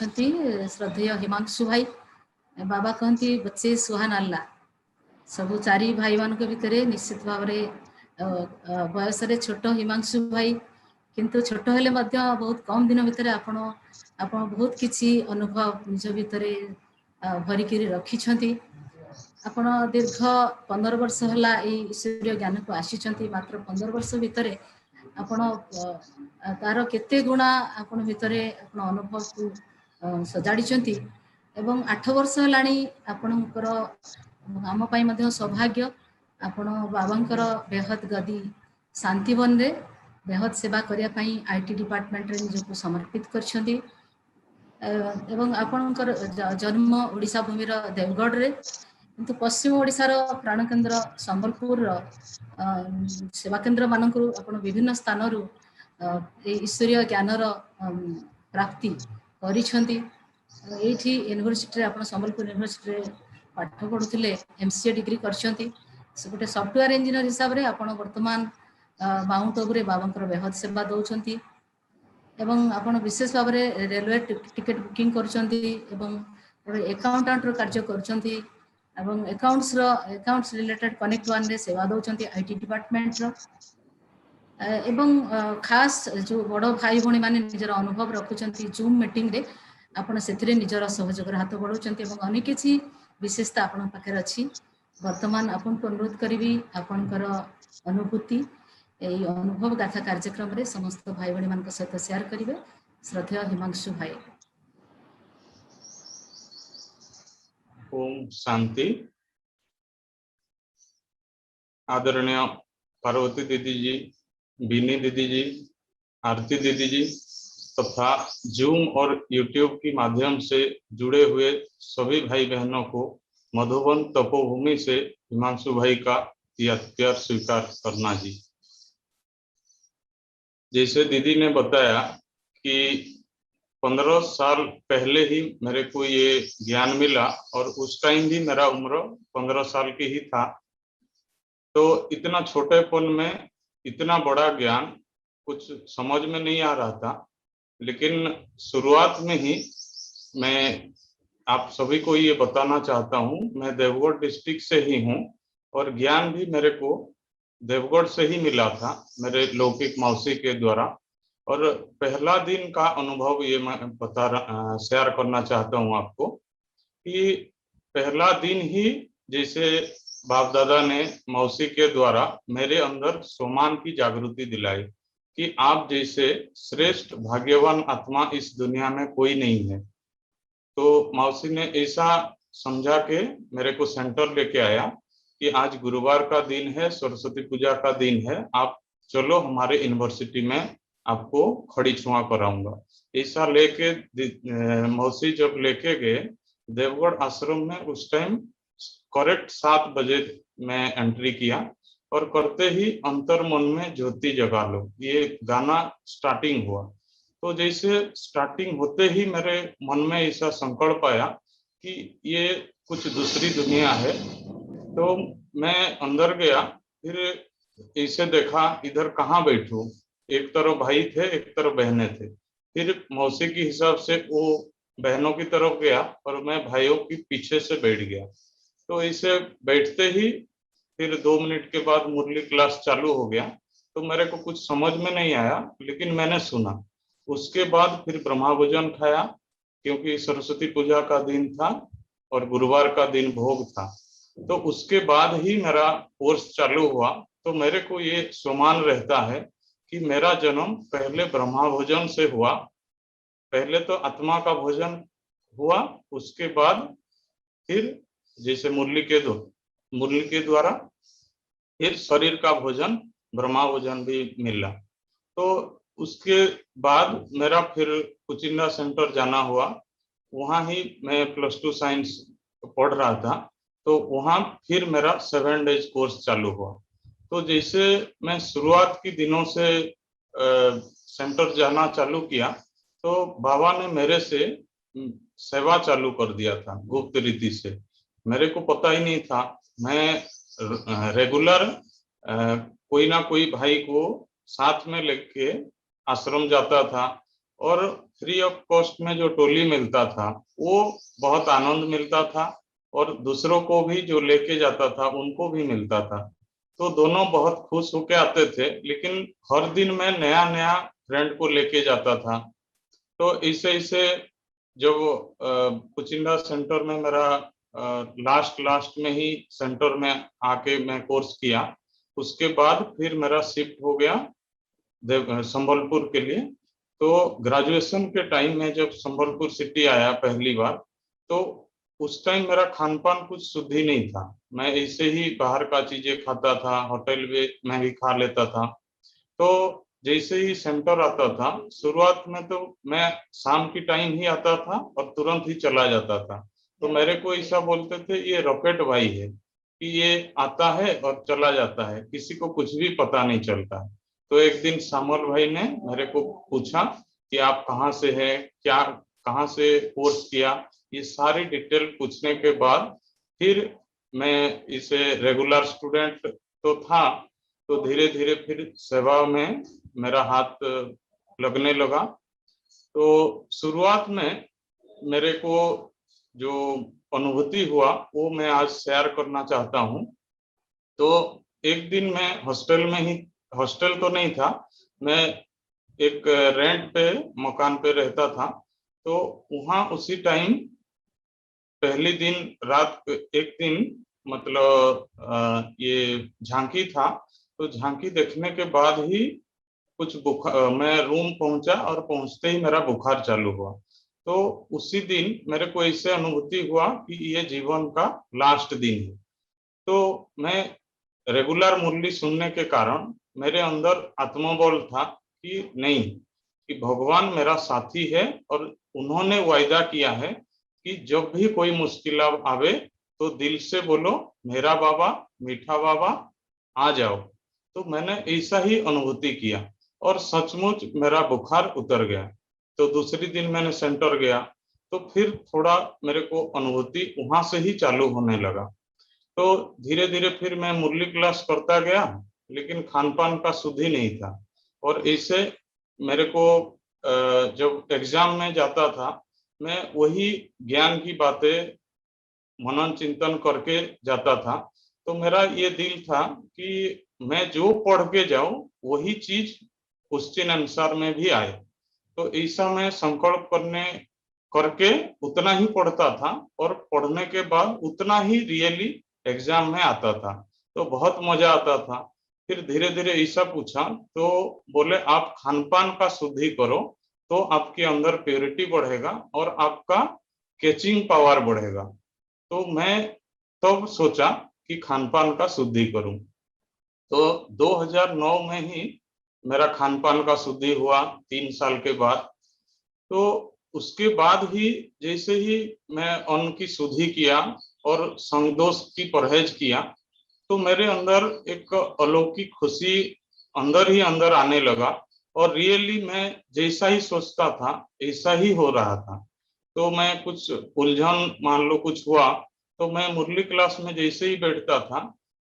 होती श्रद्धेय हिमांशु भाई। बाबा कहती बच्चे सुहान अल्लाह। सबु चारि भाई मान भितर निश्चित भाव बयस छोट हिमांशु भाई, किंतु छोट हेले बहुत कम दिन भितर आपण बहुत किछि अनुभव निज भितर भरिक रखिछंती। आपण दीर्घ 15 वर्ष होला ईश्वरीय ज्ञान को आसी, मात्र 15 वर्ष भितर आपण तार केते गुणा आपण भितर आपण अनुभव को सजाड़ी एवं 8 वर्ष हेलाणी आपणकर आम पाई मध्य सौभाग्य आपण बाबांकर बेहद गदी शांतिवन रे बेहद सेवा करिया पाई आईटी डिपार्टमेंट रे निजको समर्पित करछंती। एवं आपणकर जन्म ओडिशा भूमिर देवगढ़ रे, किंतु पश्चिम ओडिशार प्राणकेन्द्र संबलपुर सेवा केन्द्र मानकरू आपण विभिन्न स्थान रु ईश्वरीय ज्ञानर प्राप्ति करिछंती। एठी यूनिवर्सिटी आपण संबलपुर यूनिवर्सिटी रे पाठ पढुथिले, एमसीए डिग्री करछंती। गोटे सॉफ्टवेयर इंजीनियर हिसाब रे आपण वर्तमान माउंट आबू रे बाबांकर बेहद सेवा दउछंती एवं आपण विशेष भाव में रेलवे टिकेट बुकिंग करछंती एवं अकाउंटेंट रो कार्य करछंती एवं अकाउंट्स रिलेटेड कनेक्ट वन रे सेवा दउछंती आईटी डिपार्टमेंट रो। एवं खास जो बड़ भाई भणी माने निजर अनुभव रखुछंती जूम मीटिंग रे आपण सेथिरे निजर सहयोग हाथ बढ़ाउछंती एवं अनेक किछि विशेषता आपण पाखर अछि। वर्तमान आपण को अनुरोध करिवि आपणकर अनुभूति यही अनुभव गाथा कार्यक्रम रे समस्त भाई भणी मान सहित शेयर करिवे। श्रद्धेय हिमांशु भाई। ओम शांति। आदरणीय पार्वती दीदी जी, बीनी दीदी जी, आरती दीदी जी तथा जूम और यूट्यूब के माध्यम से जुड़े हुए सभी भाई बहनों को मधुबन तपोभूमि से हिमांशु भाई का प्यार स्वीकार करना जी। जैसे दीदी ने बताया कि 15 साल पहले ही मेरे को ये ज्ञान मिला और उस टाइम भी मेरा उम्र 15 साल की ही था। तो इतना छोटेपन में इतना बड़ा ज्ञान कुछ समझ में नहीं आ रहा था, लेकिन शुरुआत में ही मैं आप सभी को ये बताना चाहता हूँ, मैं देवगढ़ डिस्ट्रिक्ट से ही हूँ और ज्ञान भी मेरे को देवगढ़ से ही मिला था मेरे लौकिक मौसी के द्वारा। और पहला दिन का अनुभव ये मैं शेयर करना चाहता हूँ आपको कि पहला दिन ही जैसे बाप दादा ने मौसी के द्वारा मेरे अंदर सोमान की जागृति दिलाई कि आप जैसे श्रेष्ठ भाग्यवान आत्मा इस दुनिया में कोई नहीं है। तो मौसी ने ऐसा समझा के मेरे को सेंटर लेके आया कि आज गुरुवार का दिन है, सरस्वती पूजा का दिन है, आप चलो हमारे यूनिवर्सिटी में आपको खड़ी छुआ कराऊंगा। ऐसा लेके मौसी जब लेके गए देवगढ़ आश्रम में, उस टाइम करेक्ट 7 बजे मैं एंट्री किया और करते ही अंतर मन में ज्योति जगा लो ये गाना स्टार्टिंग हुआ। तो जैसे स्टार्टिंग होते ही मेरे मन में ऐसा संकल्प आया कि ये कुछ दूसरी दुनिया है। तो मैं अंदर गया, फिर ऐसे देखा इधर कहाँ बैठूं, एक तरफ भाई थे एक तरफ बहनें थे। फिर मौसी के हिसाब से वो बहनों की तरफ गया और मैं भाइयों के पीछे से बैठ गया। तो ऐसे बैठते ही फिर 2 मिनट के बाद मुरली क्लास चालू हो गया। तो मेरे को कुछ समझ में नहीं आया, लेकिन मैंने सुना। उसके बाद फिर ब्रह्मा भोजन खाया क्योंकि सरस्वती पूजा का दिन था और गुरुवार का दिन भोग था। तो उसके बाद ही मेरा कोर्स चालू हुआ। तो मेरे को ये सुमान रहता है कि मेरा जन्म पहले ब्रह्मा भोजन से हुआ। पहले तो आत्मा का भोजन हुआ, उसके बाद फिर जैसे मुरली के द्वारा फिर शरीर का भोजन ब्रह्मा भोजन भी मिला। तो उसके बाद मेरा फिर कुचिंदा सेंटर जाना हुआ। वहाँ ही मैं +2 साइंस पढ़ रहा था। तो वहाँ फिर मेरा 7 डेज कोर्स चालू हुआ। तो जैसे मैं शुरुआत के दिनों से सेंटर जाना चालू किया तो बाबा ने मेरे से सेवा चालू कर दिया था गुप्त रीति से। मेरे को पता ही नहीं था। मैं रेगुलर कोई ना कोई भाई को साथ में लेके आश्रम जाता था और फ्री ऑफ कॉस्ट में जो टोली मिलता था वो बहुत आनंद मिलता था, और दूसरों को भी जो लेके जाता था उनको भी मिलता था। तो दोनों बहुत खुश होके आते थे, लेकिन हर दिन मैं नया नया फ्रेंड को लेके जाता था। तो इसे इसे जब कुचिंडा सेंटर में मेरा लास्ट लास्ट में ही सेंटर में आके मैं कोर्स किया, उसके बाद फिर मेरा शिफ्ट हो गया संबलपुर के लिए। तो ग्रेजुएशन के टाइम में जब संबलपुर सिटी आया पहली बार, तो उस टाइम मेरा खान पान कुछ शुद्ध ही नहीं था। मैं ऐसे ही बाहर का चीजें खाता था, होटल में भी खा लेता था। तो जैसे ही सेंटर आता था, शुरुआत में तो मैं शाम की टाइम ही आता था और तुरंत ही चला जाता था। तो मेरे को ऐसा बोलते थे, ये रॉकेट भाई है कि ये आता है और चला जाता है, किसी को कुछ भी पता नहीं चलता है। तो एक दिन सामल भाई ने मेरे को पूछा कि आप कहाँ से हैं, क्या कहाँ से कोर्स किया, ये सारी डिटेल पूछने के बाद फिर मैं इसे रेगुलर स्टूडेंट तो था, तो धीरे धीरे फिर सेवा में मेरा हाथ लगने लगा। तो शुरुआत में मेरे को जो अनुभूति हुआ वो मैं आज शेयर करना चाहता हूँ। तो एक दिन मैं हॉस्टल में ही, हॉस्टल तो नहीं था, मैं एक रेंट पे मकान पे रहता था। तो वहाँ उसी टाइम पहले दिन रात, एक दिन मतलब ये झांकी था। तो झांकी देखने के बाद ही कुछ बुखार, मैं रूम पहुंचा और पहुंचते ही मेरा बुखार चालू हुआ। तो उसी दिन मेरे को ऐसे अनुभूति हुआ कि ये जीवन का लास्ट दिन है। तो मैं रेगुलर मुरली सुनने के कारण मेरे अंदर आत्मबल था कि नहीं, कि भगवान मेरा साथी है और उन्होंने वायदा किया है कि जब भी कोई मुश्किल आवे तो दिल से बोलो मेरा बाबा, मीठा बाबा आ जाओ। तो मैंने ऐसा ही अनुभूति किया और सचमुच मेरा बुखार उतर गया। तो दूसरी दिन मैंने सेंटर गया, तो फिर थोड़ा मेरे को अनुभूति वहां से ही चालू होने लगा। तो धीरे धीरे फिर मैं मुरली क्लास करता गया, लेकिन खान पान का शुद्ध ही नहीं था। और ऐसे मेरे को जब एग्जाम में जाता था, मैं वही ज्ञान की बातें मनन चिंतन करके जाता था। तो मेरा ये दिल था कि मैं जो पढ़ के जाऊं वही चीज क्वेश्चन आंसर में भी आए। तो ऐसा मैं संकल्प करने करके उतना ही पढ़ता था, और पढ़ने के बाद उतना ही रियली एग्जाम में आता था। तो बहुत मजा आता था। फिर धीरे धीरे ऐसा पूछा तो बोले आप खान पान का शुद्धि करो, तो आपके अंदर प्योरिटी बढ़ेगा और आपका कैचिंग पावर बढ़ेगा। तो मैं तब सोचा कि खान पान का शुद्धि करूं। तो 2009 में ही मेरा खान पान का शुद्धि हुआ, 3 साल के बाद। तो उसके बाद ही जैसे ही मैं अन्न की शुद्धि किया और संगदोष की परहेज किया, तो मेरे अंदर एक अलौकिक खुशी अंदर ही अंदर आने लगा। और रियली मैं जैसा ही सोचता था ऐसा ही हो रहा था। तो मैं कुछ उलझन मान लो कुछ हुआ, तो मैं मुरली क्लास में जैसे ही बैठता था,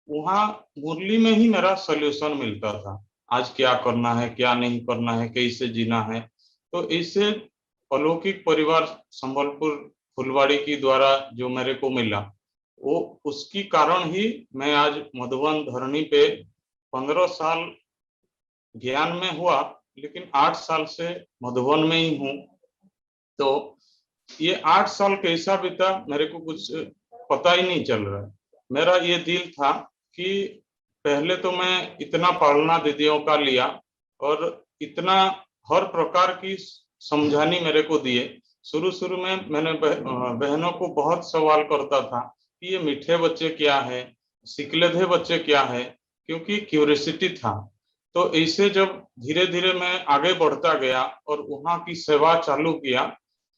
वहाँ मुरली में ही मेरा सॉल्यूशन मिलता था। आज क्या करना है, क्या नहीं करना है, कैसे जीना है। तो इससे अलौकिक परिवार संबलपुर फुलवाड़ी की द्वारा जो मेरे को मिला, वो उसकी कारण ही मैं आज मधुबन धरणी पे 15 साल ज्ञान में हुआ, लेकिन 8 साल से मधुबन में ही हूँ। तो ये 8 साल कैसा बीता मेरे को कुछ पता ही नहीं चल रहा है। मेरा ये दिल था कि पहले तो मैं इतना पालना दीदियों का लिया और इतना हर प्रकार की समझानी मेरे को दिए। शुरू शुरू में मैंने बहनों को बहुत सवाल करता था कि ये मीठे बच्चे क्या है, सिकलधे बच्चे क्या है, क्योंकि क्यूरियोसिटी था। तो ऐसे जब धीरे धीरे मैं आगे बढ़ता गया और वहाँ की सेवा चालू किया,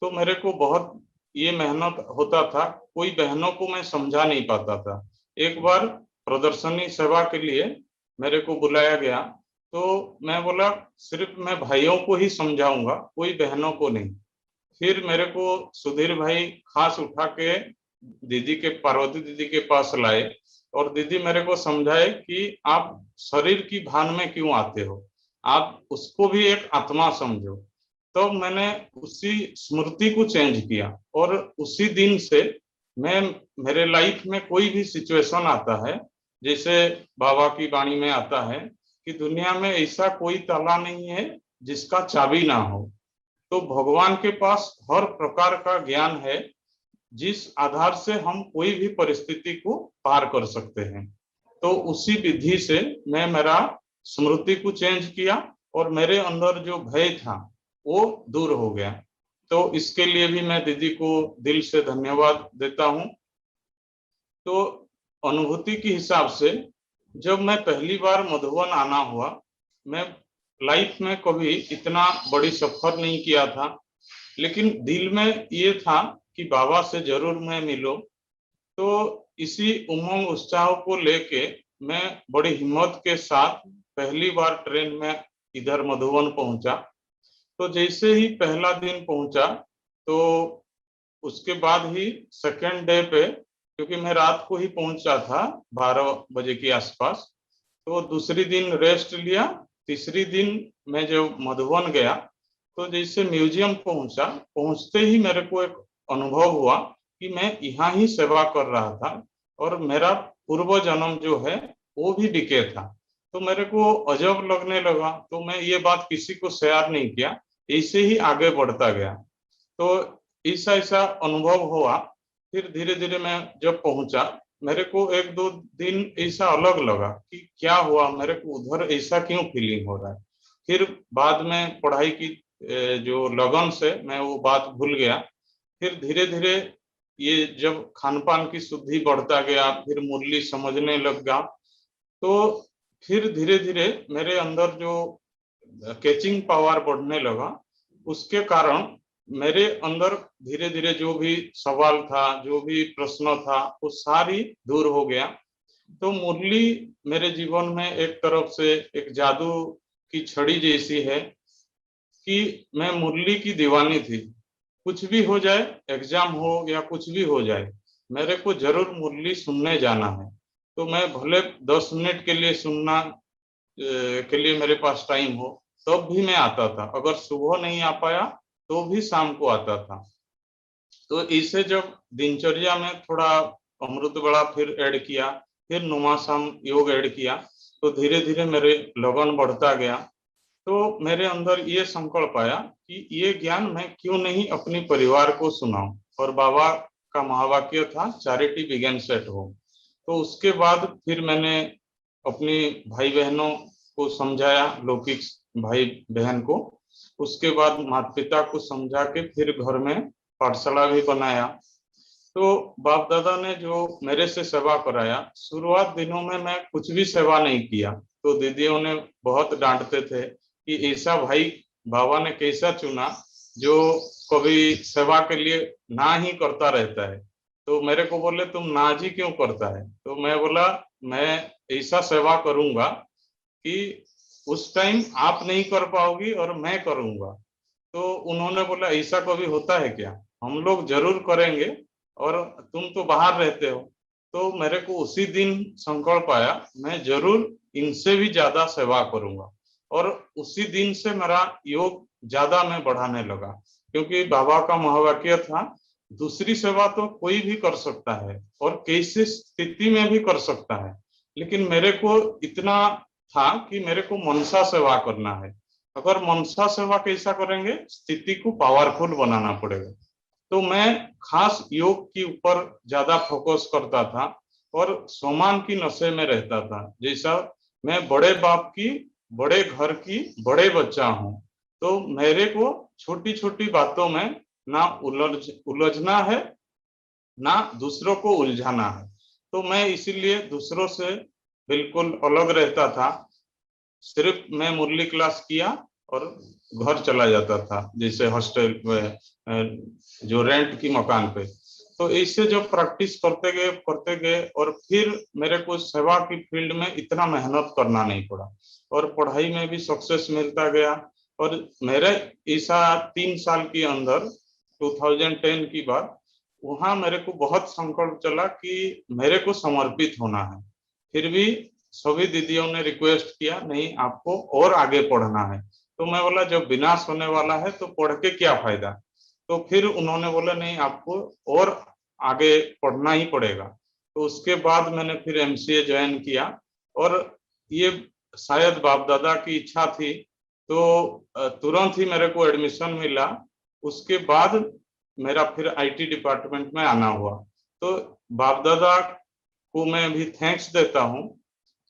तो मेरे को बहुत ये मेहनत होता था, कोई बहनों को मैं समझा नहीं पाता था। एक बार प्रदर्शनी सेवा के लिए मेरे को बुलाया गया, तो मैं बोला सिर्फ मैं भाइयों को ही समझाऊंगा, कोई बहनों को नहीं। फिर मेरे को सुधीर भाई खास उठा के दीदी के, पार्वती दीदी के पास लाए, और दीदी मेरे को समझाए कि आप शरीर की भान में क्यों आते हो, आप उसको भी एक आत्मा समझो। तो मैंने उसी स्मृति को चेंज किया और उसी दिन से मैं मेरे लाइफ में कोई भी सिचुएशन आता है, जैसे बाबा की वाणी में आता है कि दुनिया में ऐसा कोई ताला नहीं है जिसका चाबी ना हो। तो भगवान के पास हर प्रकार का ज्ञान है जिस आधार से हम कोई भी परिस्थिति को पार कर सकते हैं। तो उसी विधि से मैं मेरा स्मृति को चेंज किया और मेरे अंदर जो भय था वो दूर हो गया। तो इसके लिए भी मैं दीदी को दिल से धन्यवाद देता हूँ। तो अनुभूति के हिसाब से जब मैं पहली बार मधुबन आना हुआ, मैं लाइफ में कभी इतना बड़ी सफर नहीं किया था, लेकिन दिल में ये था कि बाबा से जरूर मैं मिलूं। तो इसी उमंग उत्साह को लेके मैं बड़ी हिम्मत के साथ पहली बार ट्रेन में इधर मधुबन पहुंचा। तो जैसे ही पहला दिन पहुंचा तो उसके बाद ही सेकेंड डे पे, क्योंकि मैं रात को ही पहुंचा था 12 बजे के आसपास, तो दूसरी दिन रेस्ट लिया। तीसरी दिन मैं जब मधुबन गया तो जैसे म्यूजियम पहुंचा, पहुंचते ही मेरे को एक अनुभव हुआ कि मैं यहाँ ही सेवा कर रहा था और मेरा पूर्व जन्म जो है वो भी डीके था। तो मेरे को अजब लगने लगा। तो मैं ये बात किसी को शेयर नहीं किया, ऐसे ही आगे बढ़ता गया। तो ऐसा ऐसा अनुभव हुआ। फिर धीरे धीरे मैं जब पहुंचा, मेरे को एक दो दिन ऐसा अलग लगा कि क्या हुआ, मेरे को उधर ऐसा क्यों फीलिंग हो रहा है। फिर बाद में पढ़ाई की जो लगन से मैं वो बात भूल गया। फिर धीरे धीरे ये जब खान पान की शुद्धि बढ़ता गया, फिर मुरली समझने लग गया, तो फिर धीरे धीरे मेरे अंदर जो कैचिंग पावर बढ़ने लगा, उसके कारण मेरे अंदर धीरे धीरे जो भी सवाल था, जो भी प्रश्न था, वो सारी दूर हो गया। तो मुरली मेरे जीवन में एक तरफ से एक जादू की छड़ी जैसी है कि मैं मुरली की दीवानी थी। कुछ भी हो जाए, एग्जाम हो या कुछ भी हो जाए, मेरे को जरूर मुरली सुनने जाना है। तो मैं भले 10 मिनट के लिए सुनना के लिए मेरे पास टाइम हो, तब भी मैं आता था। अगर सुबह नहीं आ पाया तो भी शाम को आता था। तो इसे जब दिनचर्या में थोड़ा अमृत बड़ा फिर ऐड किया, फिर नुमासान योग ऐड किया, तो धीरे धीरे मेरे लगन बढ़ता गया। तो मेरे अंदर ये संकल्प आया कि ये ज्ञान मैं क्यों नहीं अपने परिवार को सुनाऊं। और बाबा का महावाक्य था, चैरिटी बिगिंस एट होम। तो उसके बाद फिर मैंने अपनी भाई बहनों को समझाया, लौकिक भाई बहन को। उसके बाद माता पिता को समझा के फिर घर में पाठशाला भी बनाया। तो बाप दादा ने जो मेरे से सेवा कराया, शुरुआत दिनों में मैं कुछ भी सेवा नहीं किया। तो दीदियों ने बहुत डांटते थे कि ऐसा भाई बाबा ने कैसा चुना जो कभी सेवा के लिए ना ही करता रहता है। तो मेरे को बोले तुम ना जी क्यों करता है। तो मैं बोला मैं ऐसा सेवा करूंगा कि उस टाइम आप नहीं कर पाओगी और मैं करूंगा। तो उन्होंने बोला ऐसा कभी होता है क्या, हम लोग जरूर करेंगे और तुम तो बाहर रहते हो। तो मेरे को उसी दिन संकल्प आया, मैं जरूर इनसे भी ज्यादा सेवा करूंगा। और उसी दिन से मेरा योग ज्यादा मैं बढ़ाने लगा, क्योंकि बाबा का महावाक्य था, दूसरी सेवा तो कोई भी कर सकता है और कैसी स्थिति में भी कर सकता है, लेकिन मेरे को इतना था कि मेरे को मनसा सेवा करना है। अगर मनसा सेवा कैसा करेंगे, स्थिति को पावरफुल बनाना पड़ेगा। तो मैं खास योग के ऊपर ज्यादा फोकस करता था और सोमान की नशे में रहता था। जैसा मैं बड़े बाप की, बड़े घर की, बड़े बच्चा हूँ, तो मेरे को छोटी छोटी बातों में ना उलझना है, ना दूसरों को उलझाना है। तो मैं इसीलिए दूसरों से बिल्कुल अलग रहता था। सिर्फ मैं मुरली क्लास किया और घर चला जाता था, जैसे हॉस्टल जो रेंट की मकान पे। तो इससे जब प्रैक्टिस करते गए और फिर मेरे को सेवा की फील्ड में इतना मेहनत करना नहीं पड़ा और पढ़ाई में भी सक्सेस मिलता गया। और मेरे ऐसा 3 साल के अंदर 2010 की बात, वहां मेरे को बहुत संकल्प चला कि मेरे को समर्पित होना है। फिर भी सभी दीदियों ने रिक्वेस्ट किया, नहीं आपको और आगे पढ़ना है। तो मैं बोला जब विनाश होने वाला है तो पढ़ के क्या फायदा। तो फिर उन्होंने बोला नहीं, आपको और आगे पढ़ना ही पड़ेगा। तो उसके बाद मैंने फिर एमसीए ज्वाइन किया, और ये शायद बाप दादा की इच्छा थी, तो तुरंत ही मेरे को एडमिशन मिला। उसके बाद मेरा फिर आईटी डिपार्टमेंट में आना हुआ। तो बाप दादा को मैं भी थैंक्स देता हूँ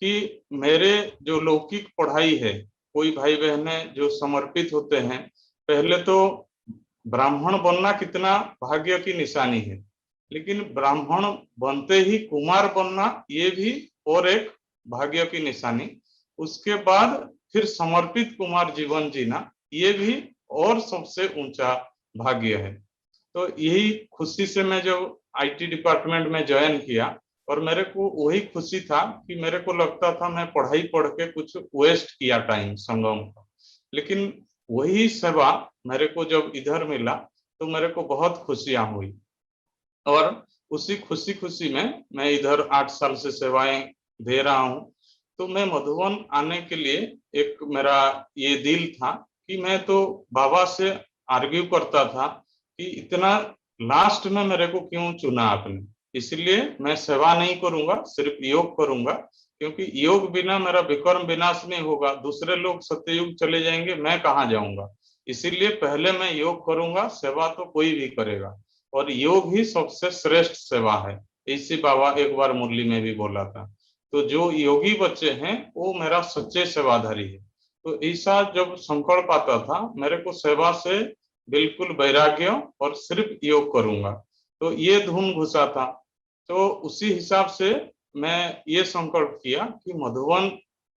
कि मेरे जो लौकिक पढ़ाई है, कोई भाई बहने जो समर्पित होते हैं, पहले तो ब्राह्मण बनना कितना भाग्य की निशानी है, लेकिन ब्राह्मण बनते ही कुमार बनना ये भी और एक भाग्य की निशानी। उसके बाद फिर समर्पित कुमार जीवन जीना ये भी और सबसे ऊंचा भाग्य है। तो यही खुशी से मैं जब आईटी डिपार्टमेंट में ज्वाइन किया, और मेरे को वही खुशी था कि मेरे को लगता था मैं पढ़ाई पढ़ के कुछ वेस्ट किया टाइम संगम का, लेकिन वही सेवा मेरे को जब इधर मिला तो मेरे को बहुत खुशियां हुई। और उसी खुशी खुशी में मैं इधर 8 साल से सेवाएं दे रहा हूँ। तो मैं मधुबन आने के लिए एक मेरा ये दिल था कि मैं तो बाबा से आर्ग्यू करता था कि इतना लास्ट में मेरे को क्यों चुना आपने, इसलिए मैं सेवा नहीं करूंगा, सिर्फ योग करूंगा, क्योंकि योग बिना मेरा विक्रम विनाश नहीं होगा। दूसरे लोग सत्ययुग चले जाएंगे, मैं कहाँ जाऊंगा। इसीलिए पहले मैं योग करूंगा, सेवा तो कोई भी करेगा, और योग ही सबसे श्रेष्ठ सेवा है। इसी बाबा एक बार मुरली में भी बोला था। तो जो योगी बच्चे हैं वो मेरा सच्चे सेवाधारी है। तो ऐसा जब संकल्प आता था मेरे को सेवा से बिल्कुल वैराग्य और सिर्फ योग करूंगा, तो ये धुन घुसा था। तो उसी हिसाब से मैं ये संकल्प किया कि मधुबन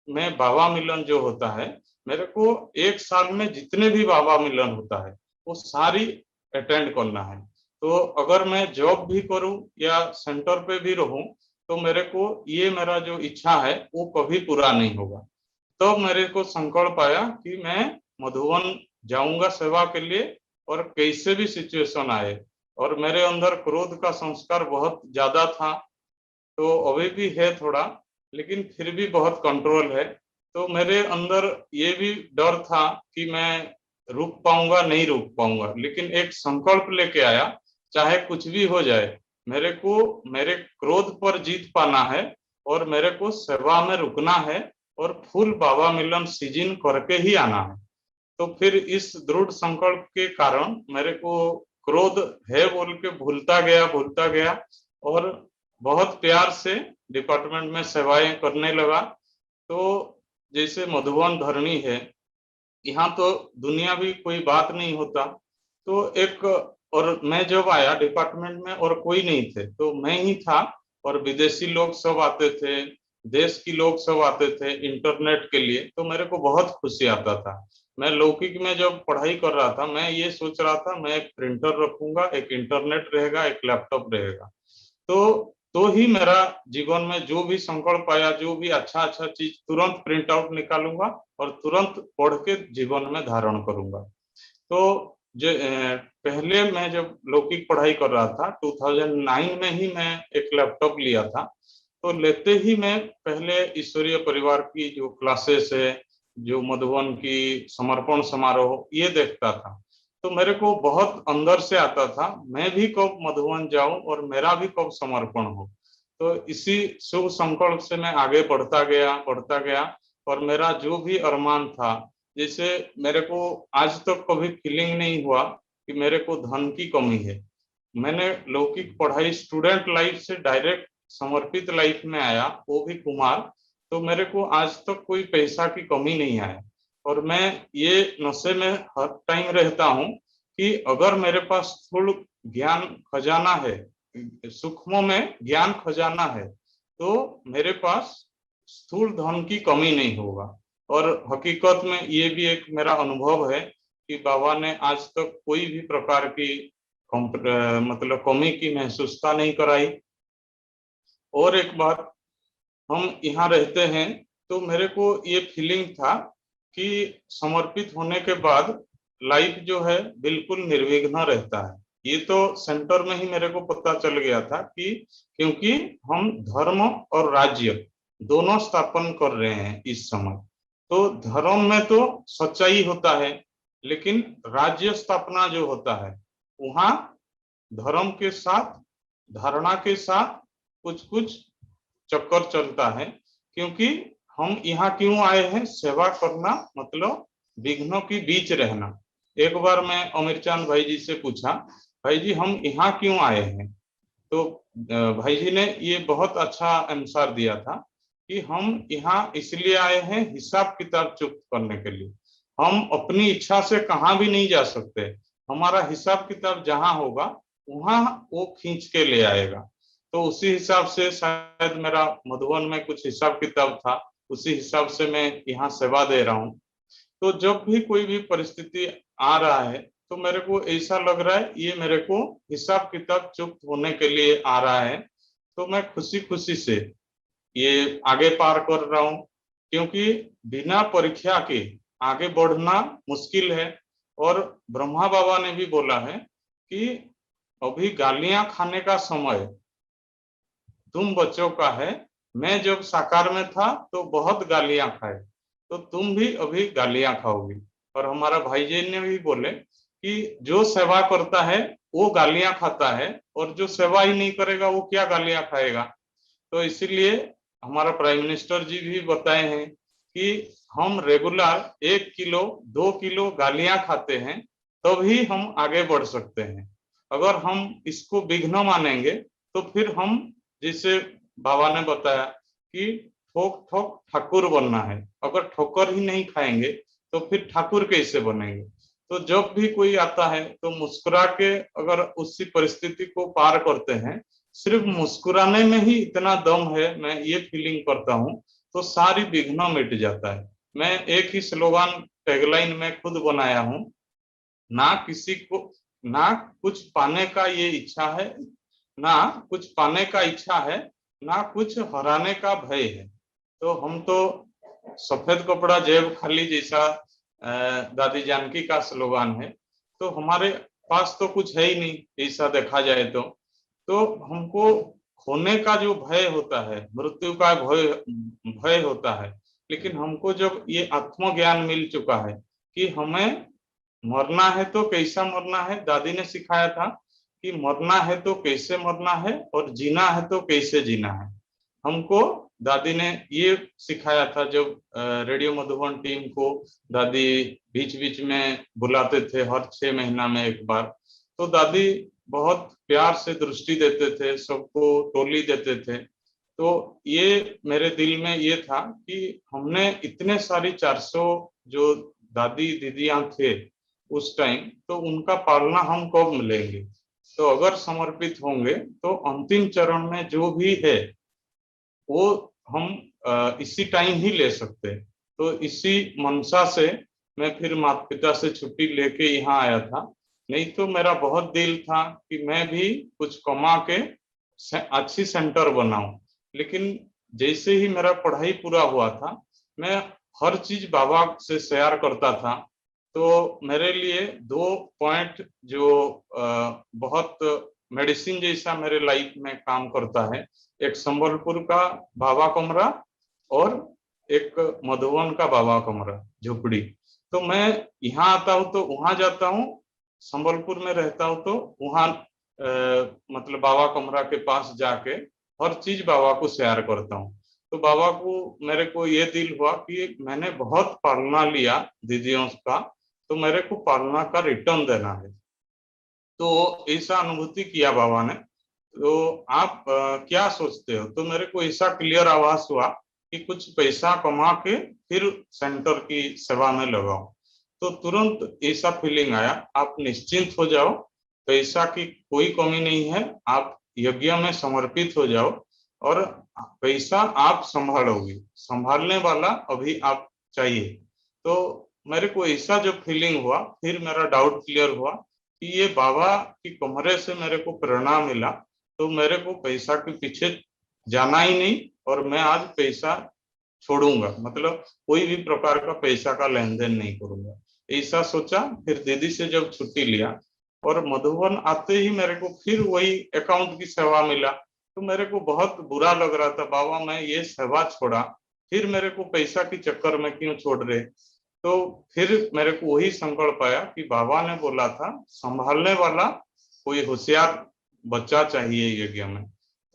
में बाबा मिलन जो होता है, मेरे को एक साल में जितने भी बाबा मिलन होता है वो सारी अटेंड करना है। तो अगर मैं जॉब भी करूं या सेंटर पे भी रहूं तो मेरे को ये मेरा जो इच्छा है वो कभी पूरा नहीं होगा। तो मेरे को संकल्प आया कि मैं मधुबन जाऊंगा सेवा के लिए, और कैसे भी सिचुएशन आए। और मेरे अंदर क्रोध का संस्कार बहुत ज्यादा था, तो अभी भी है थोड़ा, लेकिन फिर भी बहुत कंट्रोल है। तो मेरे अंदर ये भी डर था कि मैं रुक पाऊंगा नहीं रुक पाऊंगा, लेकिन एक संकल्प लेके आया, चाहे कुछ भी हो जाए मेरे को मेरे क्रोध पर जीत पाना है, और मेरे को सेवा में रुकना है, और फुल बाबा मिलन सीजन करके ही आना है। तो फिर इस दृढ़ संकल्प के कारण मेरे को क्रोध है बोल के भूलता गया, और बहुत प्यार से डिपार्टमेंट में सेवाएं करने लगा। तो जैसे मधुबन धरणी है, यहाँ तो दुनिया भी कोई बात नहीं होता। तो एक, और मैं जब आया डिपार्टमेंट में और कोई नहीं थे, तो मैं ही था, और विदेशी लोग सब आते थे, देश की लोग सब आते थे इंटरनेट के लिए। तो मेरे को बहुत खुशी आता था। मैं लौकिक में जब पढ़ाई कर रहा था मैं ये सोच रहा था मैं एक प्रिंटर रखूंगा, एक इंटरनेट रहेगा, एक लैपटॉप रहेगा। तो ही मेरा जीवन में जो भी संकल्प आया, जो भी अच्छा अच्छा चीज तुरंत प्रिंट आउट निकालूंगा और तुरंत पढ़ के जीवन में धारण करूंगा। तो जो पहले मैं जब लौकिक पढ़ाई कर रहा था 2009 में ही मैं एक लैपटॉप लिया था। तो लेते ही मैं पहले ईश्वरीय परिवार की जो क्लासेस है, जो मधुबन की समर्पण समारोह, ये देखता था। तो मेरे को बहुत अंदर से आता था मैं भी कब मधुबन जाऊं और मेरा भी कब समर्पण हो। तो इसी शुभ संकल्प से मैं आगे बढ़ता गया, और मेरा जो भी अरमान था, जैसे मेरे को आज तक कभी फीलिंग नहीं हुआ कि मेरे को धन की कमी है। मैंने लौकिक पढ़ाई स्टूडेंट लाइफ से डायरेक्ट समर्पित लाइफ में आया, वो भी कुमार। तो मेरे को आज तक कोई पैसा की कमी नहीं आया, और मैं ये नशे में हर टाइम रहता हूँ कि अगर मेरे पास स्थूल ज्ञान खजाना है, सूक्ष्म में ज्ञान खजाना है, तो मेरे पास स्थूल धन की कमी नहीं होगा। और हकीकत में ये भी एक मेरा अनुभव है कि बाबा ने आज तक कोई भी प्रकार की मतलब कमी की महसूसता नहीं कराई। और एक बात, हम यहाँ रहते हैं तो मेरे को ये फीलिंग था कि समर्पित होने के बाद लाइफ जो है बिल्कुल निर्विघ्न रहता है। ये तो सेंटर में ही मेरे को पता चल गया था कि क्योंकि हम धर्म और राज्य दोनों स्थापन कर रहे हैं इस समय। तो धर्म में तो सच्चाई होता है, लेकिन राज्य स्थापना जो होता है वहां धर्म के साथ, धारणा के साथ कुछ कुछ चक्कर चलता है। क्योंकि हम यहाँ क्यों आए हैं? सेवा करना, मतलब विघ्नों के बीच रहना। एक बार मैं अमीर चांद भाई जी से पूछा, भाई जी हम यहाँ क्यों आए हैं? तो भाई जी ने ये बहुत अच्छा आंसर दिया था कि हम यहाँ इसलिए आए हैं हिसाब किताब चुक्त करने के लिए। हम अपनी इच्छा से कहाँ भी नहीं जा सकते, हमारा हिसाब किताब जहां होगा वहां वो खींच के ले आएगा। तो उसी हिसाब से शायद मेरा मधुबन में कुछ हिसाब किताब था, उसी हिसाब से मैं यहाँ सेवा दे रहा हूँ। तो जब भी कोई भी परिस्थिति आ रहा है तो मेरे को ऐसा लग रहा है ये मेरे को हिसाब किताब चुक्त होने के लिए आ रहा है। तो मैं खुशी खुशी से ये आगे पार कर रहा हूँ, क्योंकि बिना परीक्षा के आगे बढ़ना मुश्किल है। और ब्रह्मा बाबा ने भी बोला है कि अभी गालियां खाने का समय तुम बच्चों का है। मैं जब साकार में था तो बहुत गालियां खाए, तो तुम भी अभी गालियां खाओगी। और हमारा भाई जी ने भी बोले कि जो सेवा करता है वो गालियां खाता है, और जो सेवा ही नहीं करेगा वो क्या गालियां खाएगा। तो इसीलिए हमारा प्राइम मिनिस्टर जी भी बताए हैं कि हम रेगुलर 1 किलो 2 किलो गालियां खाते हैं तभी हम आगे बढ़ सकते हैं। अगर हम इसको विघ्न मानेंगे तो फिर हम, जैसे बाबा ने बताया कि ठोक ठोक ठाकुर बनना है, अगर ठोकर ही नहीं खाएंगे तो फिर ठाकुर कैसे बनेंगे। तो जब भी कोई आता है तो मुस्कुरा के अगर उसी परिस्थिति को पार करते हैं, सिर्फ मुस्कुराने में ही इतना दम है, मैं ये फीलिंग करता हूँ, तो सारी विघ्न मिट जाता है। मैं एक ही स्लोगन टैगलाइन में खुद बनाया हूँ, ना किसी को, ना कुछ पाने का ये इच्छा है, ना कुछ पाने का इच्छा है, ना कुछ हराने का भय है। तो हम तो सफेद कपड़ा जेब खाली जैसा दादी जानकी का स्लोगन है। तो हमारे पास तो कुछ है ही नहीं ऐसा देखा जाए तो हमको खोने का जो भय होता है, मृत्यु का भय भय होता है। लेकिन हमको जब ये आत्मज्ञान मिल चुका है कि हमें मरना है तो कैसा मरना है, दादी ने सिखाया था कि मरना है तो कैसे मरना है और जीना है तो कैसे जीना है। हमको दादी ने ये सिखाया था। जब रेडियो मधुबन टीम को दादी बीच बीच में बुलाते थे हर 6 महीना में एक बार, तो दादी बहुत प्यार से दृष्टि देते थे, सबको टोली देते थे। तो ये मेरे दिल में ये था कि हमने इतने सारी 400 जो दादी दीदियां थे उस टाइम, तो उनका पालना हम कब मिलेंगे। तो अगर समर्पित होंगे तो अंतिम चरण में जो भी है वो हम इसी टाइम ही ले सकते हैं। तो इसी मनसा से मैं फिर माता पिता से छुट्टी लेके यहाँ आया था। नहीं तो मेरा बहुत दिल था कि मैं भी कुछ कमा के अच्छी सेंटर बनाऊं। लेकिन जैसे ही मेरा पढ़ाई पूरा हुआ था, मैं हर चीज बाबा से शेयर करता था। तो मेरे लिए 2 पॉइंट जो बहुत मेडिसिन जैसा मेरे लाइफ में काम करता है, एक संबलपुर का बाबा कमरा और एक मधुबन का बाबा कमरा झुपड़ी। तो मैं यहाँ आता हूँ तो वहां जाता हूँ, संबलपुर में रहता हूँ तो वहां मतलब बाबा कमरा के पास जाके हर चीज बाबा को शेयर करता हूँ। तो बाबा को, मेरे को ये दिल हुआ कि मैंने बहुत पालना लिया दीदियों का, तो मेरे को पालना का रिटर्न देना है। तो ऐसा अनुभूति किया बाबा ने। तो आप क्या सोचते हो? तो मेरे को ऐसा क्लियर आवाज हुआ कि कुछ पैसा कमा के फिर सेंटर की सेवा में लगाओ। तो तुरंत ऐसा फीलिंग आया, आप निश्चिंत हो जाओ, पैसा की कोई कमी नहीं है, आप यज्ञ में समर्पित हो जाओ और पैसा आप संभालोगे, संभालने वाला अभी आप चाहिए। तो मेरे को ऐसा जो फीलिंग हुआ, फिर मेरा डाउट क्लियर हुआ कि ये बाबा की कमरे से मेरे को प्रेरणा मिला, तो मेरे को पैसा के पीछे जाना ही नहीं और मैं आज पैसा छोड़ूंगा, मतलब कोई भी प्रकार का पैसा का लेन देन नहीं करूंगा, ऐसा सोचा। फिर दीदी से जब छुट्टी लिया और मधुबन आते ही मेरे को फिर वही अकाउंट की सेवा मिला, तो मेरे को बहुत बुरा लग रहा था, बाबा मैं ये सेवा छोड़ा फिर मेरे को पैसा के चक्कर में क्यों छोड़ रहे। तो फिर मेरे को वही संकल्प आया कि बाबा ने बोला था संभालने वाला कोई होशियार बच्चा चाहिए यज्ञ में।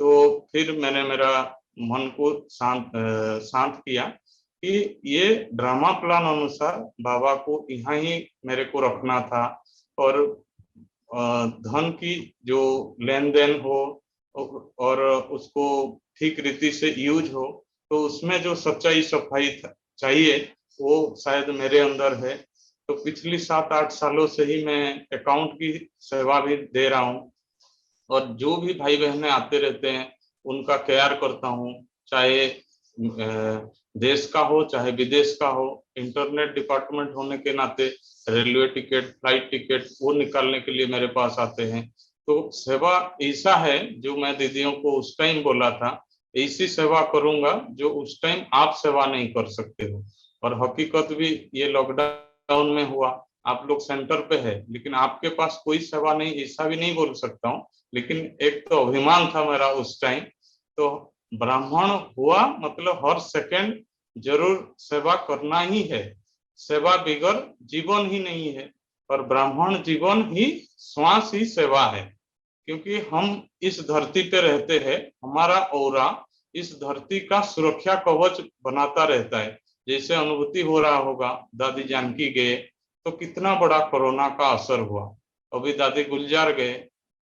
तो फिर मैंने मेरा मन को शांत किया कि ये ड्रामा प्लान अनुसार बाबा को यहाँ ही मेरे को रखना था, और धन की जो लेन देन हो और उसको ठीक रीति से यूज हो, तो उसमें जो सच्चाई सफाई चाहिए वो शायद मेरे अंदर है। तो पिछली 7-8 सालों से ही मैं अकाउंट की सेवा भी दे रहा हूँ, और जो भी भाई बहने आते रहते हैं उनका केयर करता हूँ, चाहे देश का हो चाहे विदेश का हो। इंटरनेट डिपार्टमेंट होने के नाते रेलवे टिकट, फ्लाइट टिकट वो निकालने के लिए मेरे पास आते हैं। तो सेवा ऐसा है जो मैं दीदियों को उस टाइम बोला था, ऐसी सेवा करूंगा जो उस टाइम आप सेवा नहीं कर सकते हो। और हकीकत भी ये लॉकडाउन में हुआ। आप लोग सेंटर पे है लेकिन आपके पास कोई सेवा नहीं, ऐसा भी नहीं बोल सकता हूँ, लेकिन एक तो अभिमान था मेरा उस टाइम। तो ब्राह्मण हुआ मतलब हर सेकंड जरूर सेवा करना ही है। सेवा बिगर जीवन ही नहीं है, और ब्राह्मण जीवन ही श्वास ही सेवा है। क्योंकि हम इस धरती पे रहते हैं, हमारा औरा इस धरती का सुरक्षा कवच बनाता रहता है। जैसे अनुभूति हो रहा होगा, दादी जानकी गए तो कितना बड़ा कोरोना का असर हुआ, अभी दादी गुलजार गए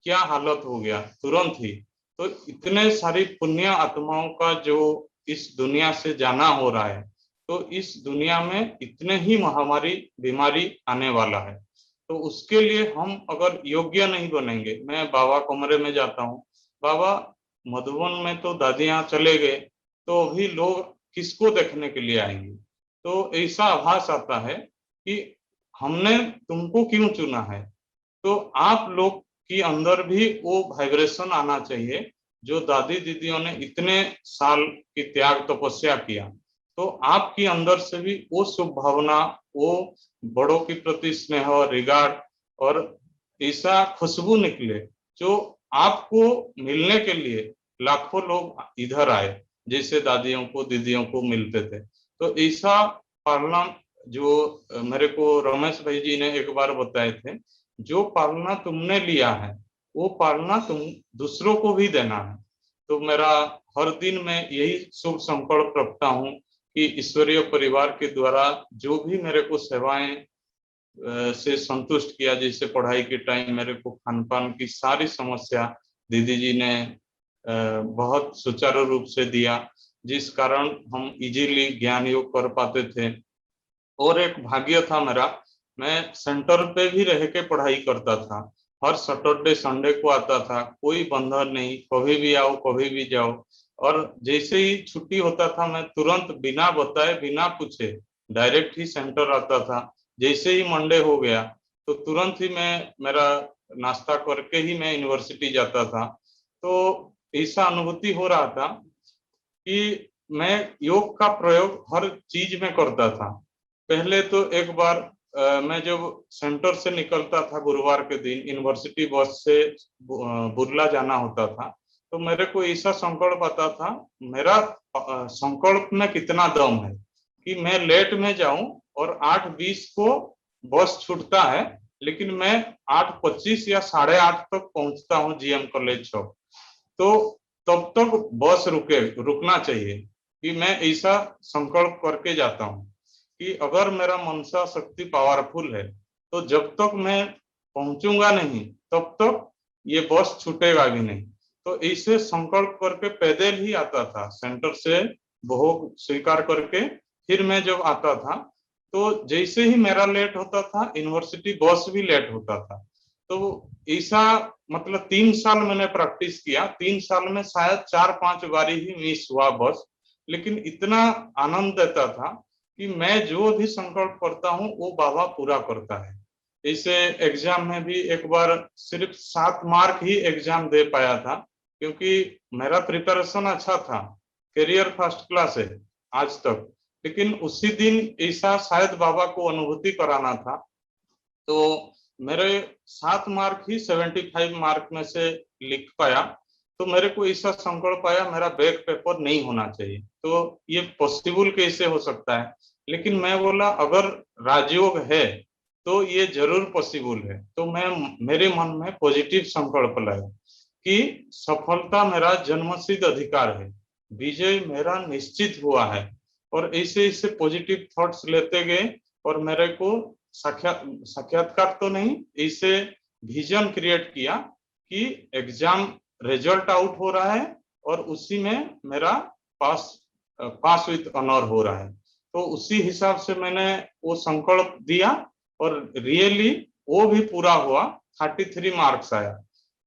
क्या हालत हो गया तुरंत ही। तो इतने सारी पुण्य आत्माओं का जो इस दुनिया से जाना हो रहा है, तो इस दुनिया में इतने ही महामारी बीमारी आने वाला है। तो उसके लिए हम अगर योग्य नहीं बनेंगे, मैं बाबा कमरे में जाता हूँ, बाबा मधुबन में तो दादियाँ चले गए, तो अभी लोग किसको देखने के लिए आएंगे। तो ऐसा आभास आता है कि हमने तुमको क्यों चुना है। तो आप लोग के अंदर भी वो वाइब्रेशन आना चाहिए जो दादी दीदियों ने इतने साल की त्याग तपस्या किया। तो आपके अंदर से भी वो शुभ भावना, वो बड़ों के प्रति स्नेह, रिगार्ड और ऐसा खुशबू निकले जो आपको मिलने के लिए लाखों लोग इधर आए, जैसे दादियों को दीदियों को मिलते थे। तो ऐसा पालना जो मेरे को रमेश भाई जी ने एक बार बताए थे, जो पालना तुमने लिया है वो पालना तुम दूसरों को भी देना है। तो मेरा हर दिन में यही शुभ संकल्प रखता हूँ कि ईश्वरीय परिवार के द्वारा जो भी मेरे को सेवाएं से संतुष्ट किया, जैसे पढ़ाई के टाइम मेरे को खान पान की सारी समस्या दीदी जी ने बहुत सुचारू रूप से दिया, जिस कारण हम इजीली ज्ञान योग कर पाते थे। और एक भाग्य था मेरा, मैं सेंटर पे भी रह के पढ़ाई करता था, हर सैटरडे संडे को आता था, कोई बंधन नहीं, कभी भी आओ कभी भी जाओ। और जैसे ही छुट्टी होता था मैं तुरंत बिना बताए बिना पूछे डायरेक्ट ही सेंटर आता था। जैसे ही मंडे हो गया तो तुरंत ही मैं मेरा नाश्ता करके ही मैं यूनिवर्सिटी जाता था। तो ऐसा अनुभूति हो रहा था कि मैं योग का प्रयोग हर चीज में करता था। पहले तो एक बार मैं जब सेंटर से निकलता था गुरुवार के दिन, यूनिवर्सिटी बस से बुर्ला जाना होता था, तो मेरे को ऐसा संकल्प आता था, मेरा संकल्प में कितना दम है कि मैं लेट में जाऊं और 8:20 को बस छूटता है, लेकिन मैं 8:25 या 8:30 तक पहुंचता हूं जीएम कॉलेज चौक। तो तब तक बस रुकना चाहिए कि मैं ऐसा संकल्प करके जाता हूँ कि अगर मेरा मनसा शक्ति पावरफुल है तो जब तक मैं पहुंचूंगा नहीं तब तक ये बस छूटेगा भी नहीं। तो ऐसे संकल्प करके पैदल ही आता था सेंटर से, भोग स्वीकार करके फिर मैं जब आता था तो जैसे ही मेरा लेट होता था यूनिवर्सिटी बस भी लेट होता था। तो ऐसा मतलब 3 साल मैंने प्रैक्टिस किया, 3 साल में शायद 4-5 बारी ही मिस हुआ बस, लेकिन इतना आनंद देता था कि मैं जो भी संकल्प करता हूँ वो बाबा पूरा करता है। इसे एग्जाम में भी एक बार सिर्फ 7 मार्क ही एग्जाम दे पाया था, क्योंकि मेरा प्रिपरेशन अच्छा था, करियर फर्स्ट क्लास है आज तक, लेकिन उसी दिन ऐसा शायद बाबा को अनुभूति कराना था। तो मेरे 7 मार्क ही 75 मार्क में से लिख पाया। तो मेरे को ऐसा संकल्प आया, मेरा बैक पेपर नहीं होना चाहिए। तो ये पॉसिबल कैसे हो सकता है? लेकिन मैं बोला अगर राजयोग है तो ये जरूर पॉसिबल है। तो मैं मेरे मन में पॉजिटिव संकल्प लाया कि सफलता मेरा जन्मसिद्ध अधिकार है, विजय मेरा निश्चित हुआ है। और ऐसे ऐसे पॉजिटिव थॉट्स लेते गए और मेरे को साक्षात्कार तो नहीं, ऐसे विजन क्रिएट किया कि एग्जाम रिजल्ट आउट हो रहा है और उसी में मेरा पास विद ऑनर हो रहा है। तो उसी हिसाब से मैंने वो संकल्प दिया और रियली वो भी पूरा हुआ, 33 मार्क्स आया।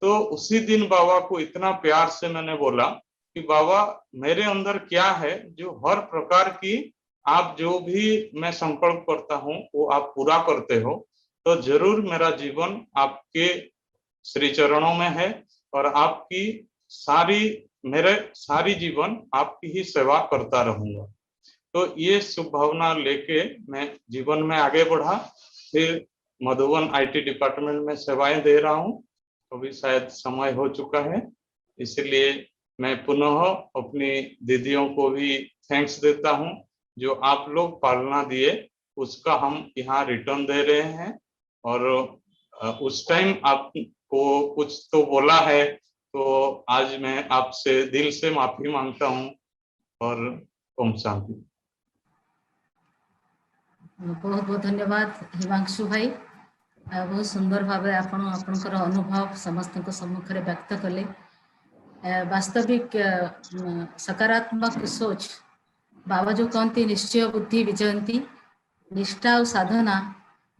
तो उसी दिन बाबा को इतना प्यार से मैंने बोला कि बाबा मेरे अंदर क्या है जो हर प्रकार की आप जो भी मैं संकल्प करता हूँ वो आप पूरा करते हो, तो जरूर मेरा जीवन आपके श्री चरणों में है और आपकी मेरे सारी जीवन आपकी ही सेवा करता रहूंगा। तो ये शुभ भावना लेके मैं जीवन में आगे बढ़ा। फिर मधुबन आईटी डिपार्टमेंट में सेवाएं दे रहा हूँ। अभी शायद समय हो चुका है, इसलिए मैं पुनः अपनी दीदियों को भी थैंक्स देता हूँ। जो आप लोग पालना दिए उसका हम यहाँ रिटर्न दे रहे हैं। और उस टाइम आपको कुछ तो बोला है, तो आज मैं आपसे दिल से माफी मांगता हूँ। और ओम शांति। बहुत बहुत धन्यवाद हिमांशु भाई। बहुत सुंदर भाव आपणकर अनुभव समस्त सम्मुख में व्यक्त कले। वास्तविक सकारात्मक सोच, बाबा जो कहते निश्चय बुद्धि विजयंती, निष्ठा और साधना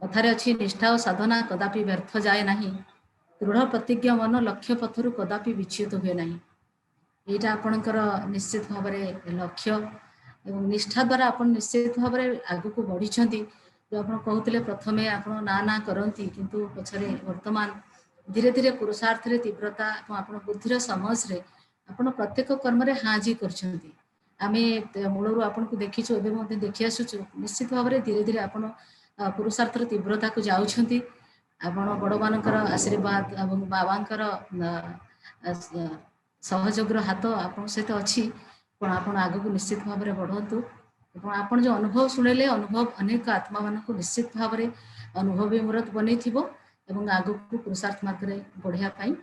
कथारे अच्छी, निष्ठा और साधना कदापि व्यर्थ जाए नहीं, दृढ़ प्रतिज्ञा मन लक्ष्य पथरु कदापि विच्युत हुए नहीं। यहाँ आपणकर निश्चित भाव में लक्ष्य एवं निष्ठा द्वारा आप निश्चित भाव में आग को बढ़ी। जो आप कहते प्रथमे आप ना ना करती किंतु पछरे वर्तमान धीरे धीरे पुरुषार्थ रे तीव्रता आप बुद्धिर समझ रे आप प्रत्येक कर्म रे हाँ जी कर आमे मूलरू आपन को देखीचु एबे देखि आसुचु। निश्चित भाव में धीरे धीरे आप पुरुषार्थर तीव्रता को जाउछंती। आपण बड़ मानकर आशीर्वाद एवं बाबांकर सहयोग हाथ आप सहित अच्छी। आप आग को निश्चित भाव में बढ़ंतु। आप जो अनुभव शुणिले, अनुभव अनेक आत्मा मान को निश्चित भाव में अनुभवी मूर्त बन आग को पुरुषार्थ मार्ग में बढ़ाई